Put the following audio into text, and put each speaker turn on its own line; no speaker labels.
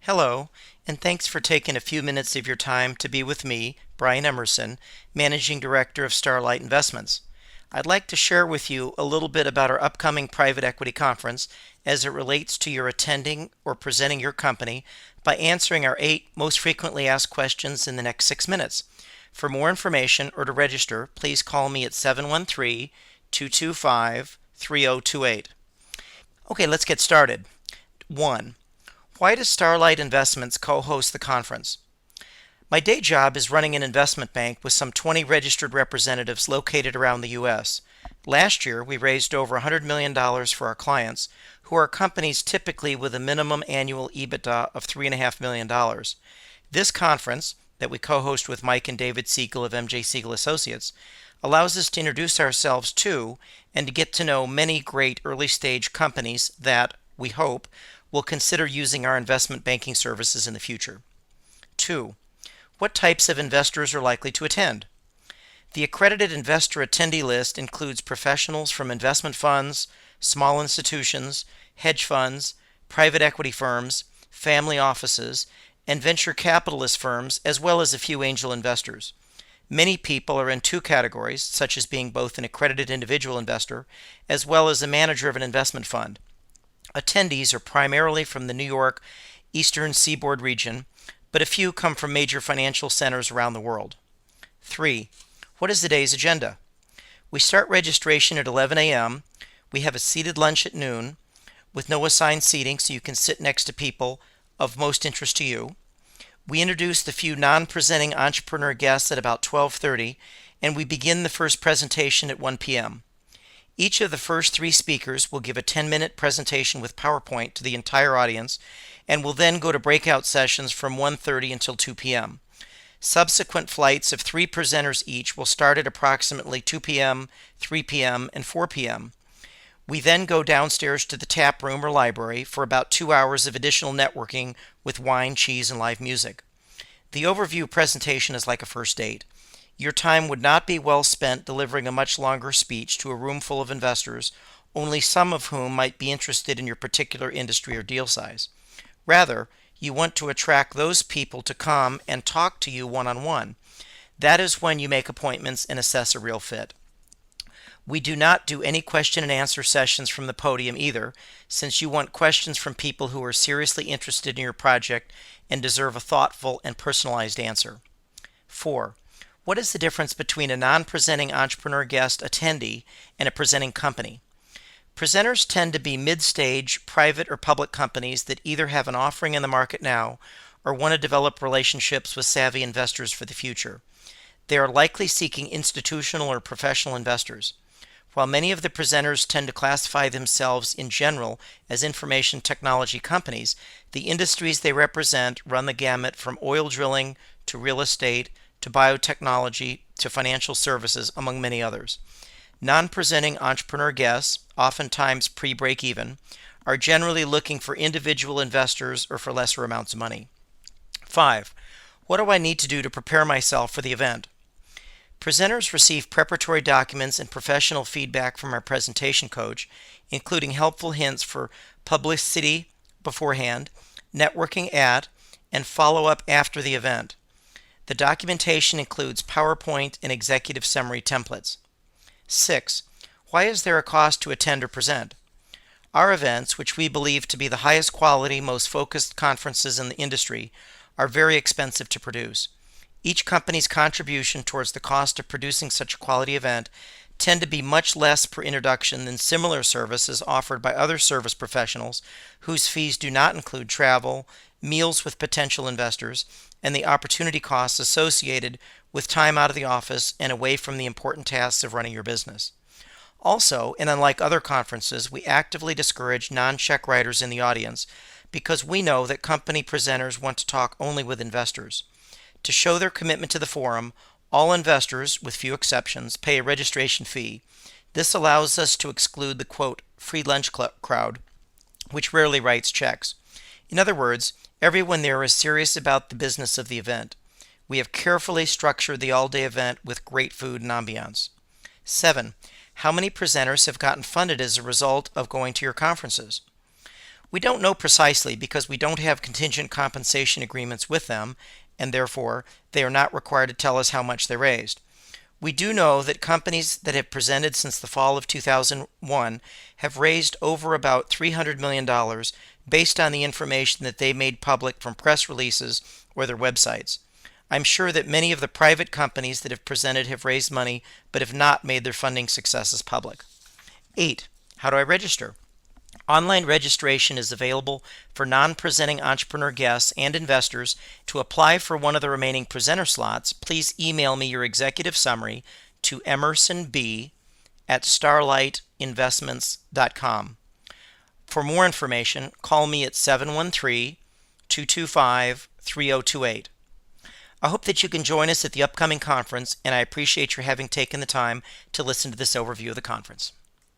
Hello, and thanks for taking a few minutes of your time to be with me, Brian Emerson, Managing Director of Starlight Investments. I'd like to share with you a little bit about our upcoming private equity conference as it relates to your attending or presenting your company by answering our 8 most frequently asked questions in the next 6 minutes. For more information or to register, please call me at 713-225-3028. Okay, let's get started. 1. Why does Starlight Investments co-host the conference? My day job is running an investment bank with some 20 registered representatives located around the U.S. Last year, we raised over $100 million for our clients, who are companies typically with a minimum annual EBITDA of $3.5 million. This conference, that we co-host with Mike and David Siegel of MJ Siegel Associates, allows us to introduce ourselves to and to get to know many great early-stage companies that, we hope, will consider using our investment banking services in the future. 2. What types of investors are likely to attend? The accredited investor attendee list includes professionals from investment funds, small institutions, hedge funds, private equity firms, family offices, and venture capitalist firms, as well as a few angel investors. Many people are in 2 categories, such as being both an accredited individual investor as well as a manager of an investment fund. Attendees are primarily from the New York Eastern Seaboard region, but a few come from major financial centers around the world. 3. What is the day's agenda? We start registration at 11 a.m. We have a seated lunch at noon with no assigned seating, so you can sit next to people of most interest to you. We introduce the few non-presenting entrepreneur guests at about 12:30, and we begin the first presentation at 1 p.m. Each of the first 3 speakers will give a 10-minute presentation with PowerPoint to the entire audience and will then go to breakout sessions from 1:30 until 2 p.m. Subsequent flights of 3 presenters each will start at approximately 2 p.m., 3 p.m., and 4 p.m. We then go downstairs to the tap room or library for about 2 hours of additional networking with wine, cheese, and live music. The overview presentation is like a first date. Your time would not be well spent delivering a much longer speech to a room full of investors, only some of whom might be interested in your particular industry or deal size. Rather, you want to attract those people to come and talk to you one-on-one. That is when you make appointments and assess a real fit. We do not do any question and answer sessions from the podium either, since you want questions from people who are seriously interested in your project and deserve a thoughtful and personalized answer. 4. What is the difference between a non-presenting entrepreneur guest attendee and a presenting company? Presenters tend to be mid-stage, private or public companies that either have an offering in the market now or want to develop relationships with savvy investors for the future. They are likely seeking institutional or professional investors. While many of the presenters tend to classify themselves in general as information technology companies, the industries they represent run the gamut from oil drilling to real estate to biotechnology to financial services, among many others. Non-presenting entrepreneur guests, oftentimes pre-break-even, are generally looking for individual investors or for lesser amounts of money. 5. What do I need to do to prepare myself for the event? Presenters receive preparatory documents and professional feedback from our presentation coach, including helpful hints for publicity beforehand, networking at, and follow-up after the event. The documentation includes PowerPoint and executive summary templates. 6. Why is there a cost to attend or present? Our events, which we believe to be the highest quality, most focused conferences in the industry, are very expensive to produce. Each company's contribution towards the cost of producing such a quality event tend to be much less per introduction than similar services offered by other service professionals whose fees do not include travel, meals with potential investors, and the opportunity costs associated with time out of the office and away from the important tasks of running your business. Also, and unlike other conferences, we actively discourage non-check writers in the audience because we know that company presenters want to talk only with investors. To show their commitment to the forum, all investors, with few exceptions, pay a registration fee. This allows us to exclude the, quote, free lunch crowd, which rarely writes checks. In other words, everyone there is serious about the business of the event. We have carefully structured the all-day event with great food and ambiance. 7. How many presenters have gotten funded as a result of going to your conferences? We don't know precisely because we don't have contingent compensation agreements with them, and therefore they are not required to tell us how much they raised. We do know that companies that have presented since the fall of 2001 have raised over about $300 million based on the information that they made public from press releases or their websites. I'm sure that many of the private companies that have presented have raised money but have not made their funding successes public. 8. How do I register? Online registration is available for non-presenting entrepreneur guests and investors. To apply for one of the remaining presenter slots, please email me your executive summary to emersonb@starlightinvestments.com. For more information, call me at 713-225-3028. I hope that you can join us at the upcoming conference, and I appreciate your having taken the time to listen to this overview of the conference.